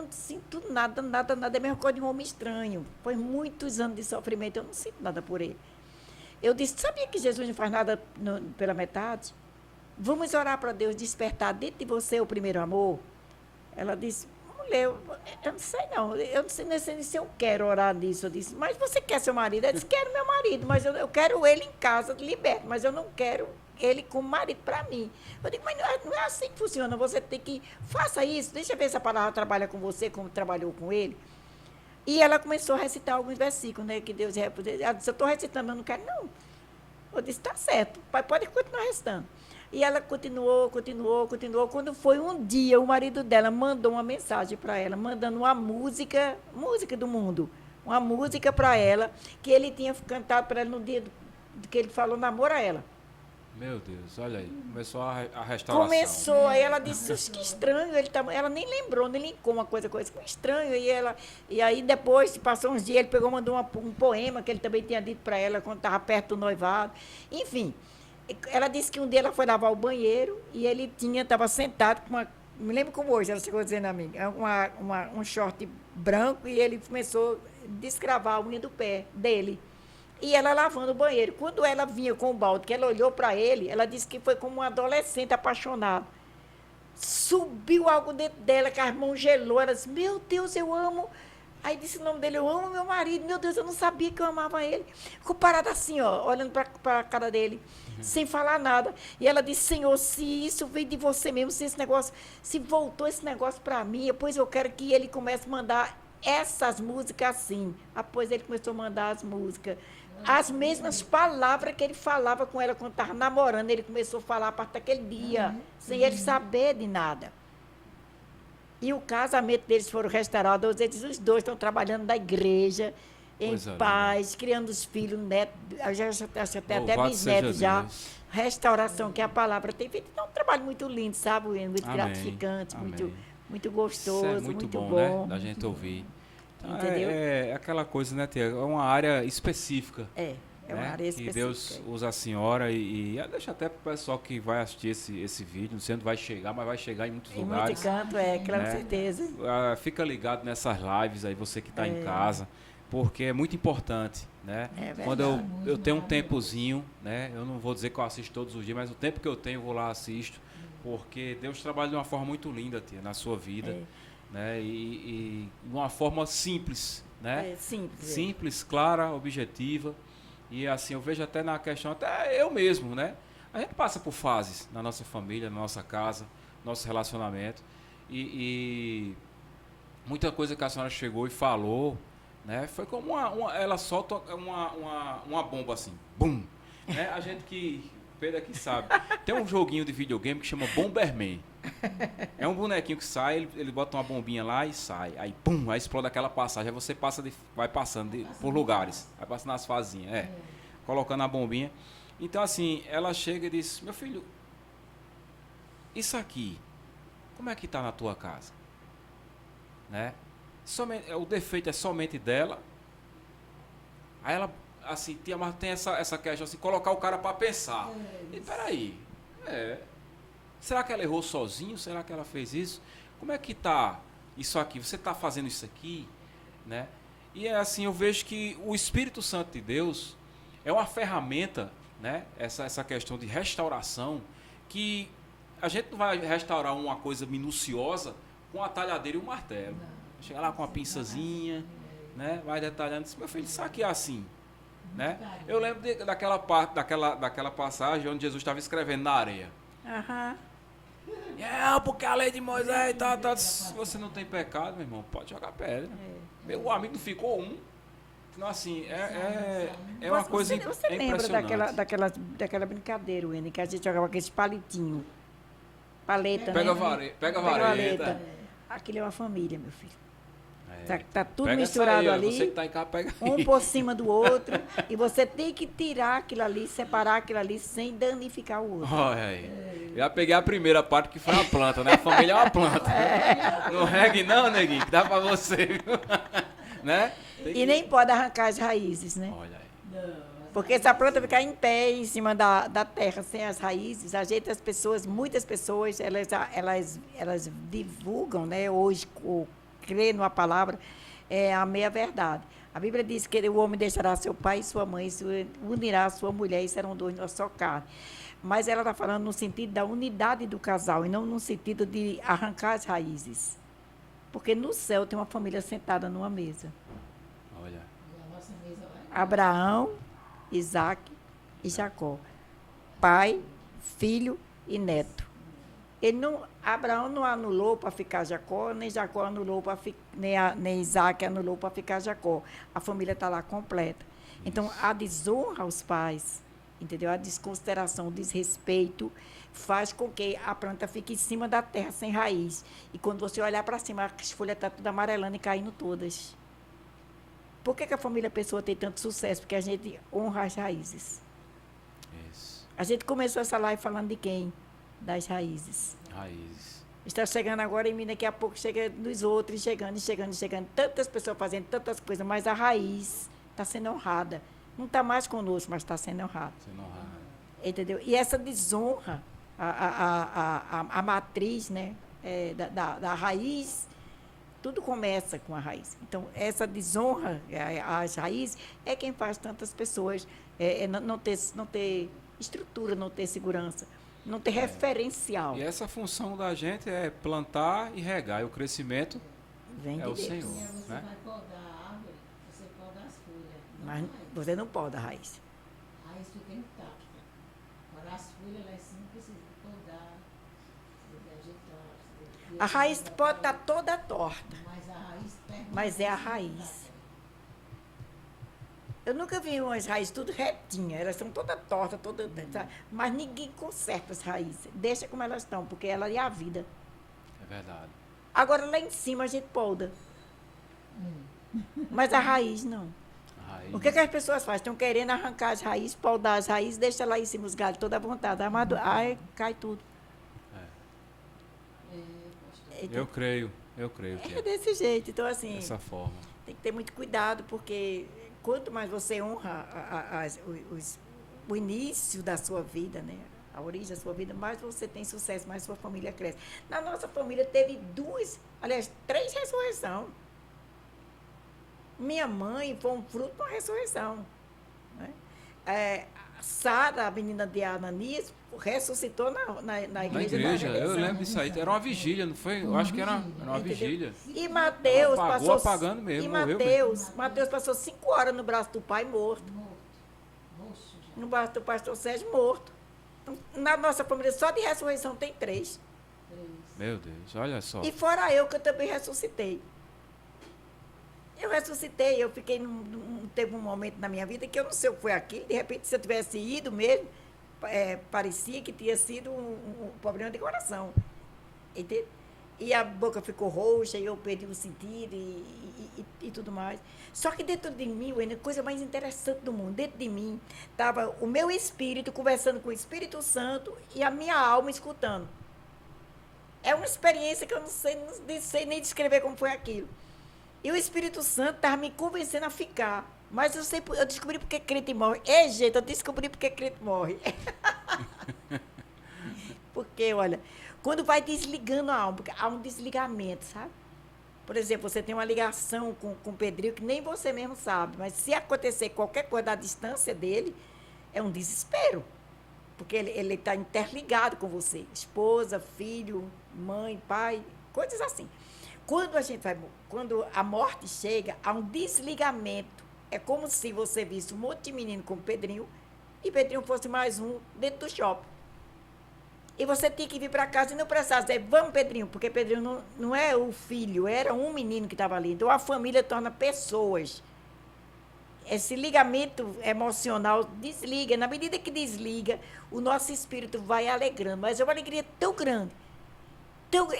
sinto nada. É a mesma coisa de um homem estranho. Foi muitos anos de sofrimento, eu não sinto nada por ele. Eu disse, sabia que Jesus não faz nada pela metade? Vamos orar para Deus despertar dentro de você o primeiro amor? Ela disse, mulher, eu não sei não. Eu não sei se eu quero orar nisso. Eu disse, mas você quer seu marido? Ela disse, quero meu marido, mas eu quero ele em casa, liberto, mas eu não quero ele como marido para mim. Eu digo, mas não é assim que funciona. Você tem que... Faça isso. Deixa eu ver se a palavra trabalha com você, como trabalhou com ele. E ela começou a recitar alguns versículos, né? Que Deus... Ela disse, eu estou recitando, eu não quero, não. Eu disse, tá certo. Pai, pode continuar recitando. E ela continuou. Quando foi um dia, o marido dela mandou uma mensagem para ela, mandando uma música do mundo. Uma música para ela, que ele tinha cantado para ela no dia que ele falou namoro a ela. Meu Deus, olha aí. Começou a restauração. Começou, aí ela disse, que estranho, ela nem lembrou, nem linkou uma coisa com estranho. E aí depois, passou uns dias, ele pegou, mandou um poema que ele também tinha dito para ela quando estava perto do noivado. Enfim, ela disse que um dia ela foi lavar o banheiro e ele estava sentado com uma, me lembro como hoje, ela chegou dizendo a mim, um short branco, e ele começou a descravar a unha do pé dele. E ela lavando o banheiro. Quando ela vinha com o balde, que ela olhou para ele, ela disse que foi como um adolescente apaixonado. Subiu algo dentro dela, que as mãos gelou. Ela disse, meu Deus, eu amo. Aí disse o nome dele, eu amo meu marido. Meu Deus, eu não sabia que eu amava ele. Ficou parada assim, ó, olhando para a cara dele, sem falar nada. E ela disse, Senhor, se isso veio de você mesmo, se voltou esse negócio para mim, depois eu quero que ele comece a mandar essas músicas assim. Depois ele começou a mandar as músicas. As mesmas palavras que ele falava com ela quando estava namorando, ele começou a falar a partir daquele dia, sem ele saber de nada. E o casamento deles foram restaurados, os dois estão trabalhando na igreja, em paz, criando os filhos, netos, acho até bisnetos já. Deus. Restauração, que a palavra tem feito. É um trabalho muito lindo, sabe, muito gratificante, muito gostoso, isso é muito bom, né? Da gente ouvir. Entendeu? É aquela coisa, né, Tia? É uma área específica. É uma área específica. Que Deus usa a senhora e deixa até para o pessoal que vai assistir esse vídeo, não sei onde vai chegar, mas vai chegar em muitos lugares. Em muito canto, com certeza. Fica ligado nessas lives aí, você que está em casa, porque é muito importante, né? Quando eu tenho um tempozinho, né? Eu não vou dizer que eu assisto todos os dias, mas o tempo que eu tenho, eu vou lá assisto, porque Deus trabalha de uma forma muito linda, Tia, na sua vida. Né? E de uma forma simples, né? Simples, clara, objetiva. E assim, eu vejo até na questão, até eu mesmo, né? A gente passa por fases na nossa família, na nossa casa, nosso relacionamento. E muita coisa que a senhora chegou e falou, né? Foi como ela solta uma bomba assim, bum, né? A gente que Pedro aqui sabe. Tem um joguinho de videogame que chama Bomberman. É um bonequinho que sai, ele bota uma bombinha lá e sai. Aí, pum, aí explode aquela passagem. Aí você vai passando por lugares. Vai passando nas fazinhas, colocando a bombinha. Então, assim, ela chega e diz: meu filho, isso aqui, como é que tá na tua casa? Né? O defeito é somente dela. Aí ela, assim, tem essa questão assim, colocar o cara para pensar. E peraí, será que ela errou sozinho? Será que ela fez isso? Como é que tá isso aqui? Você tá fazendo isso aqui? Né? E é assim, eu vejo que o Espírito Santo de Deus é uma ferramenta, né? Essa questão de restauração, que a gente não vai restaurar uma coisa minuciosa com a talhadeira e um martelo. Chega lá com uma pinçazinha, né? Vai detalhando, diz: meu filho, isso aqui é assim. Né? Eu lembro daquela passagem onde Jesus estava escrevendo na areia. Porque a lei de Moisés se você não tem pecado, meu irmão, pode jogar pedra. Meu amigo não ficou um. Então, assim, é uma coisa Você lembra daquela brincadeira, Wendy, que a gente jogava aqueles palitinhos? Paleta, Pega a vareta. Aquilo é uma família, meu filho. Tá tudo Pega misturado aí, ali. Você que tá em casa, pega aí. Um por cima do outro. E você tem que tirar aquilo ali, separar aquilo ali sem danificar o outro. Olha aí. Eu já peguei a primeira parte, que foi a planta, né? A família é uma planta. Não regue não, neguinho, que dá pra você, viu? Né? E nem pode arrancar as raízes, né? Olha aí. Porque se a planta ficar em pé em cima da terra sem as raízes, muitas pessoas, elas divulgam, né? Hoje, crê numa palavra, é a meia-verdade. A Bíblia diz que o homem deixará seu pai e sua mãe, se unirá a sua mulher e serão dois numa só carne. Mas ela está falando no sentido da unidade do casal e não no sentido de arrancar as raízes. Porque no céu tem uma família sentada numa mesa. Olha. Abraão, Isaac e Jacó. Pai, filho e neto. Abraão não anulou para ficar Jacó, nem Jacó anulou nem Isaac anulou para ficar Jacó. A família está lá completa. Então, a desonra aos pais, entendeu? A desconsideração, o desrespeito, faz com que a planta fique em cima da terra, sem raiz. E quando você olhar para cima, as folhas estão tudo amarelando e caindo todas. Por que a família Pessoa tem tanto sucesso? Porque a gente honra as raízes. Isso. A gente começou essa live falando de quem? Das raízes. Está chegando agora em mim, daqui a pouco chega nos outros, chegando. Tantas pessoas fazendo tantas coisas, mas a raiz está sendo honrada. Não está mais conosco, mas está sendo honrada. Entendeu? E essa desonra, a matriz, né, da raiz, tudo começa com a raiz. Então, essa desonra às raízes é quem faz tantas pessoas não ter estrutura, não ter segurança. Não tem referencial. E essa função da gente é plantar e regar. E o crescimento vem de o Deus. Senhor. Você Né? vai podar a árvore, você poda as folhas. Mas você não poda a raiz. A raiz fica intacta. Agora as folhas, elas sim precisam podar, vegetar. A raiz pode estar toda torta, Mas a raiz permanece. mas é a raiz. Eu nunca vi umas raízes tudo retinhas, elas são todas tortas, mas ninguém conserta as raízes. Deixa como elas estão, porque ela é a vida. É verdade. Agora lá em cima a gente poda. Mas a raiz não. O que as pessoas fazem? Estão querendo arrancar as raízes, podar as raízes, deixa lá em cima os galhos toda à vontade. Aí cai tudo. Eu creio. É desse jeito. Então, assim, Dessa forma. tem que ter muito cuidado, porque quanto mais você honra o início da sua vida, né? A origem da sua vida, mais você tem sucesso, mais sua família cresce. Na nossa família teve 3 ressurreições. Minha mãe foi um fruto de uma ressurreição. Né? Sara, a menina de Ananias, ressuscitou na igreja. Eu lembro disso aí. Era uma vigília, não foi? Eu acho que era uma vigília. E Mateus passou. Apagando mesmo, E morreu mesmo. Mateus passou 5 horas no braço do pai morto. No braço do pastor Sérgio morto. Então, na nossa família, só de ressurreição tem 3. Meu Deus, olha só. E fora eu, que eu também ressuscitei. Eu ressuscitei, eu fiquei teve um momento na minha vida que eu não sei o que foi aquilo, de repente, se eu tivesse ido mesmo, parecia que tinha sido um problema de coração. Entende? E a boca ficou roxa, e eu perdi o sentido e tudo mais. Só que dentro de mim, a coisa mais interessante do mundo, dentro de mim, estava o meu espírito conversando com o Espírito Santo e a minha alma escutando. É uma experiência que eu não sei nem descrever como foi aquilo. E o Espírito Santo estava me convencendo a ficar. Mas eu descobri porque crente morre. Gente, eu descobri porque crente morre. Porque, olha, quando vai desligando a alma, porque há um desligamento, sabe? Por exemplo, você tem uma ligação com o Pedrinho que nem você mesmo sabe, mas se acontecer qualquer coisa da distância dele, é um desespero. Porque ele está interligado com você. Esposa, filho, mãe, pai, coisas assim. Quando a morte chega, há um desligamento. É como se você visse um monte de menino com o Pedrinho e Pedrinho fosse mais um dentro do shopping. E você tinha que vir para casa e não precisava dizer, vamos, Pedrinho, porque Pedrinho não é o filho, era um menino que estava ali. Então, a família torna pessoas. Esse ligamento emocional desliga. Na medida que desliga, o nosso espírito vai alegrando. Mas é uma alegria tão grande.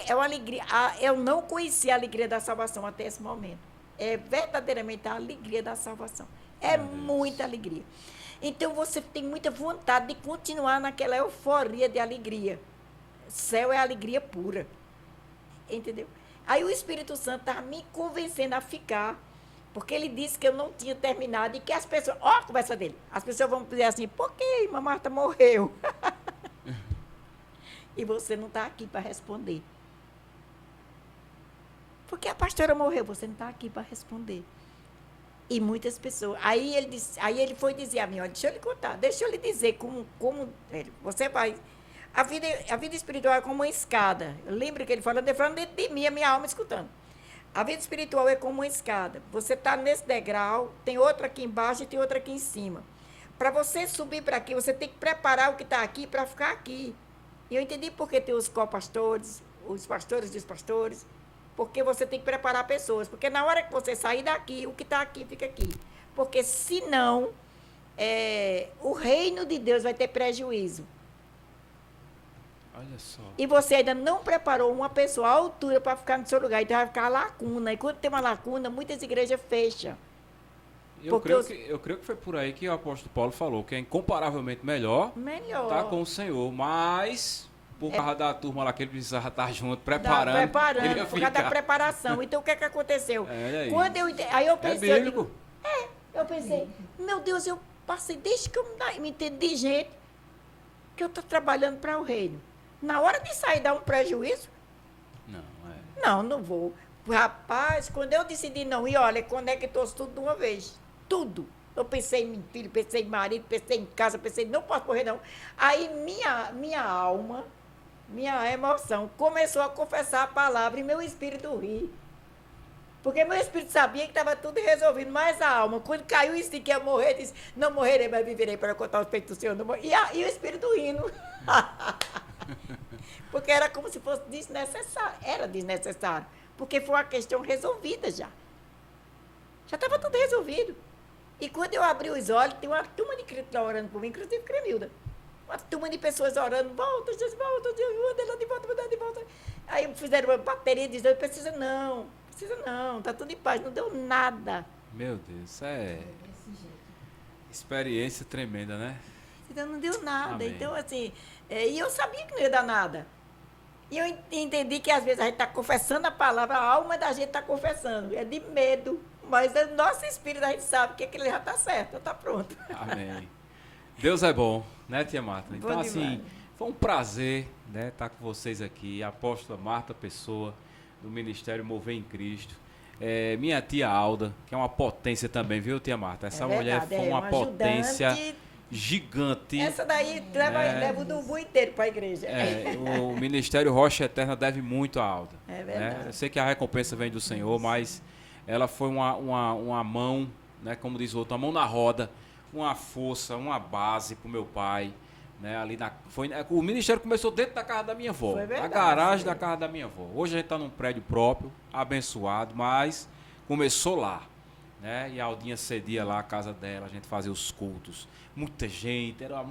É uma alegria. Eu não conhecia a alegria da salvação até esse momento. É verdadeiramente a alegria da salvação. É muita alegria. Então, você tem muita vontade de continuar naquela euforia de alegria. Céu é alegria pura. Entendeu? Aí o Espírito Santo estava me convencendo a ficar, porque ele disse que eu não tinha terminado e que as pessoas... Ó a conversa dele. As pessoas vão dizer assim, por que irmã Marta morreu? E você não está aqui para responder. Porque a pastora morreu, você não está aqui para responder. E muitas pessoas. Aí ele foi dizer a mim, olha, deixa eu lhe contar, deixa eu lhe dizer como você vai. A vida espiritual é como uma escada. Eu lembro que ele falando dentro de mim, a minha alma escutando. A vida espiritual é como uma escada. Você está nesse degrau, tem outra aqui embaixo e tem outra aqui em cima. Para você subir para aqui, você tem que preparar o que está aqui para ficar aqui. E eu entendi porque tem os copastores, os pastores dos pastores. Porque você tem que preparar pessoas. Porque na hora que você sair daqui, o que está aqui fica aqui. Porque senão, o reino de Deus vai ter prejuízo. Olha só. E você ainda não preparou uma pessoa à altura para ficar no seu lugar. Então vai ficar lacuna. E quando tem uma lacuna, muitas igrejas fecham. Eu creio que foi por aí que o apóstolo Paulo falou, que é incomparavelmente melhor estar com o Senhor. Mas... por causa da turma lá que ele precisava estar junto, preparando. Ele ia por causa da preparação. Então, o que aconteceu? Quando aí eu pensei... É bíblico. Eu pensei, meu Deus, eu passei, desde que eu me entendi de gente, que eu estou trabalhando para o reino. Na hora de sair, dar um prejuízo? Não vou. Rapaz, quando eu decidi não ir, olha, conectou tudo de uma vez. Tudo. Eu pensei em filho, pensei em marido, pensei em casa, pensei, não posso morrer, não. Aí minha alma... minha emoção começou a confessar a palavra e meu espírito ri. Porque meu espírito sabia que estava tudo resolvido, mas a alma, quando caiu isso de que ia morrer, disse, não morrerei, mas viverei para contar os feitos do Senhor. E o espírito rindo. Porque era como se fosse desnecessário. Era desnecessário. Porque foi uma questão resolvida já. Já estava tudo resolvido. E quando eu abri os olhos, tem uma turma de crentes lá orando por mim, inclusive Cremilda. Uma turma de pessoas orando, volta, Jesus, volta, manda de volta. Aí fizeram uma bateria dizendo, precisa não, tá tudo em paz, não deu nada. Meu Deus, experiência tremenda, né? Então não deu nada. Amém. Então, assim, e eu sabia que não ia dar nada. E eu entendi que às vezes a gente está confessando a palavra, a alma da gente está confessando, é de medo. Mas o nosso espírito, a gente sabe que aquele já está certo, está pronto. Amém. Deus é bom, né, tia Marta? Então, Bom assim, demais. foi um prazer, né, estar com vocês aqui. A apóstola Marta Pessoa, do Ministério Mover em Cristo. Minha tia Alda, que é uma potência também, viu, tia Marta? Essa mulher foi uma potência gigante. Essa daí leva o Dumbu inteiro para a igreja. O Ministério Rocha Eterna deve muito a Alda. É verdade. Né? Eu sei que a recompensa vem do Senhor, mas ela foi uma mão, né, como diz o outro, uma mão na roda, uma força, uma base para o meu pai. Né, o ministério começou dentro da casa da minha avó, verdade, a garagem da casa da minha avó. Hoje a gente está num prédio próprio, abençoado, mas começou lá. né? E a Aldinha cedia lá a casa dela, a gente fazia os cultos. Muita gente, era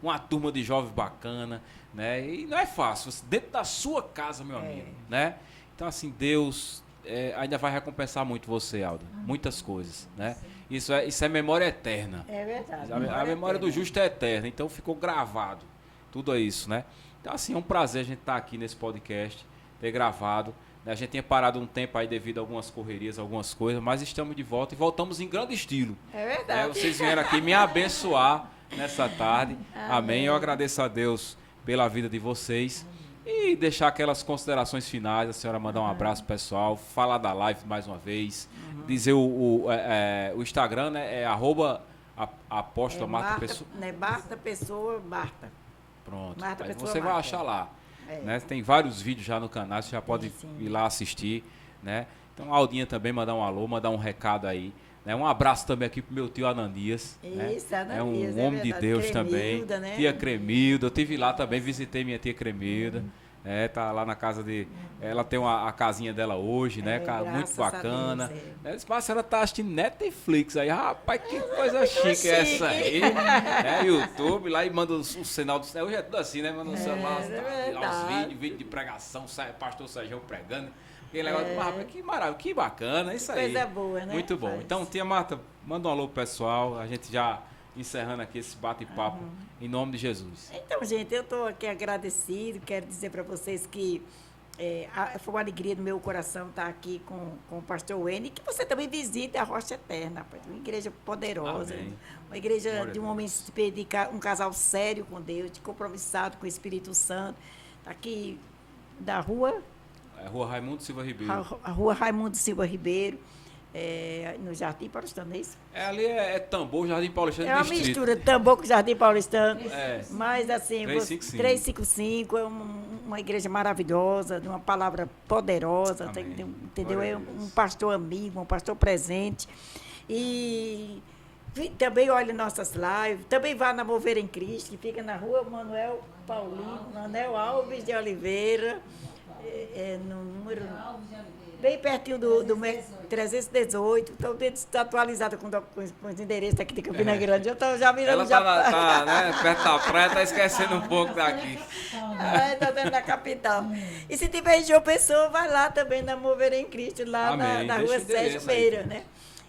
uma turma de jovens bacana, né? E não é fácil, dentro da sua casa, meu amigo, né? Então, assim, Deus ainda vai recompensar muito você, Alda. Muitas coisas, né? Isso é memória eterna. É verdade. A memória do justo é eterna, então ficou gravado. Tudo é isso, né? Então, assim, é um prazer a gente estar aqui nesse podcast, ter gravado. Né? A gente tinha parado um tempo aí devido a algumas correrias, algumas coisas, mas estamos de volta e voltamos em grande estilo. É verdade. Vocês vieram aqui me abençoar nessa tarde. Amém. Eu agradeço a Deus pela vida de vocês. E deixar aquelas considerações finais, a senhora mandar um abraço pessoal, falar da live mais uma vez, dizer o Instagram, né? É @apóstola Marta Pessoa. Né, Marta Pessoa, Marta. Pronto. Marta Aí Pessoa você vai Marta. achar lá. É. Né? Tem vários vídeos já no canal, você já pode ir lá assistir. Né? Então a Aldinha também mandar um alô, mandar um recado aí. Né? Um abraço também aqui pro meu tio Ananias. Isso, né? Ananias, É um homem de verdade. Deus Cremilda, também. né? Tia Cremilda, eu estive lá também, visitei minha tia Cremilda. Tá lá na casa de. Ela tem a casinha dela hoje, né? Muito graças bacana. a Deus, Né? A senhora tá assistindo Netflix aí, rapaz, que coisa chique é essa aí. YouTube lá e manda o sinal do céu. Hoje é tudo assim, né? Manda o celular, os vídeos de pregação, pastor Sérgio pregando. Aquele negócio, rapaz, que maravilha, que bacana, isso aí. Coisa boa, né? Muito bom. Então, tia Marta, manda um alô pro pessoal, a gente já encerrando aqui esse bate-papo em nome de Jesus. Então, gente, eu estou aqui agradecido, quero dizer para vocês que foi uma alegria no meu coração estar aqui com o pastor Wayne, que você também visite a Rocha Eterna, rapaz, uma igreja poderosa, Amém. uma igreja Glória de um a homem um casal sério com Deus, de compromissado com o Espírito Santo, tá aqui da rua, Rua Raimundo Silva Ribeiro. a rua Raimundo Silva Ribeiro, no Jardim Paulistano, é isso? Ali é Tambor, Jardim Paulistano É uma Distrito. mistura de Tambor com Jardim Paulistano. É. Mas assim, 355. 355 é uma igreja maravilhosa, de uma palavra poderosa, Amém. entendeu? Glória É a Deus. um pastor amigo, um pastor presente. E também olha nossas lives, também vá na Mover em Cristo, que fica na rua Manuel Paulino, Manuel Alves de Oliveira, no número. Bem pertinho do 318, então está atualizada com os endereços aqui de Campina Grande. Eu estou já virando Ela tá né, perto da praia, tá esquecendo um pouco daqui. Está dentro da capital. E se tiver em João Pessoa, vai lá também na Mover em Cristo, lá Amém. na Deixa rua o endereço Sérgio aí. Meira, né?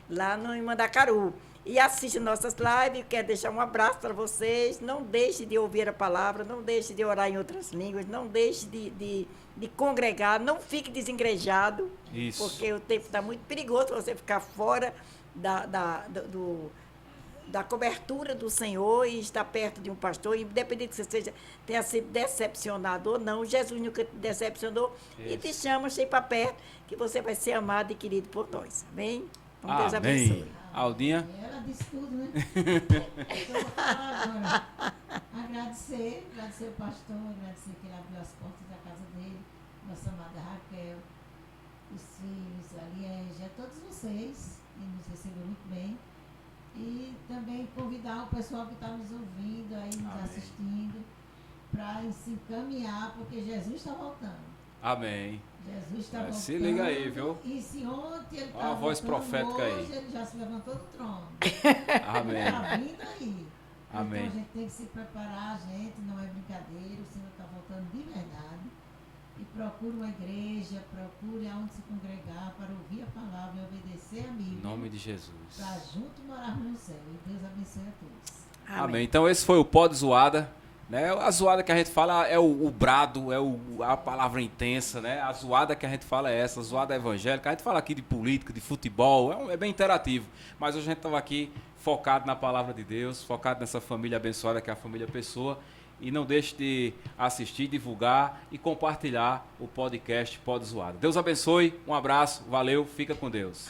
Lá no Mandacaru. E assiste nossas lives, quero deixar um abraço para vocês. Não deixe de ouvir a palavra, não deixe de orar em outras línguas, não deixe de congregar, não fique desengrejado, Isso. porque o tempo está muito perigoso você ficar fora da cobertura do Senhor e estar perto de um pastor, independente que você tenha sido decepcionado ou não, Jesus nunca te decepcionou e te chama, chega para perto, que você vai ser amado e querido por nós. Amém? Então, Deus abençoe. Amém. Aldinha. Ela disse tudo, né? Então, vou falar agora. Agradecer o pastor, agradecer que ele abriu as portas da casa dele, nossa amada Raquel, os filhos, a Liege, a todos vocês, que nos receberam muito bem. E também convidar o pessoal que está nos ouvindo, aí nos Amém. assistindo, para se encaminhar, porque Jesus está voltando. Amém. Jesus está voltando. Se liga aí, viu? E se ontem ele Ó a estava voz profética aí. hoje, ele já se levantou do trono. Amém. Está vindo aí. Amém. Então a gente tem que se preparar, gente, não é brincadeira, o Senhor está voltando de verdade. E procure uma igreja, procure aonde se congregar para ouvir a palavra e obedecer a Em Bíblia. nome de Jesus. Para junto morarmos no céu. E Deus abençoe a todos. Amém. Então esse foi o Pod Zoada. Né? A zoada que a gente fala é o brado, a palavra intensa, né? A zoada que a gente fala é essa, a zoada evangélica. A gente fala aqui de política, de futebol, é bem interativo. Mas hoje a gente estava aqui focado na palavra de Deus, focado nessa família abençoada que é a família Pessoa. E não deixe de assistir, divulgar e compartilhar o podcast Pod Zoada. Deus abençoe, um abraço, valeu, fica com Deus.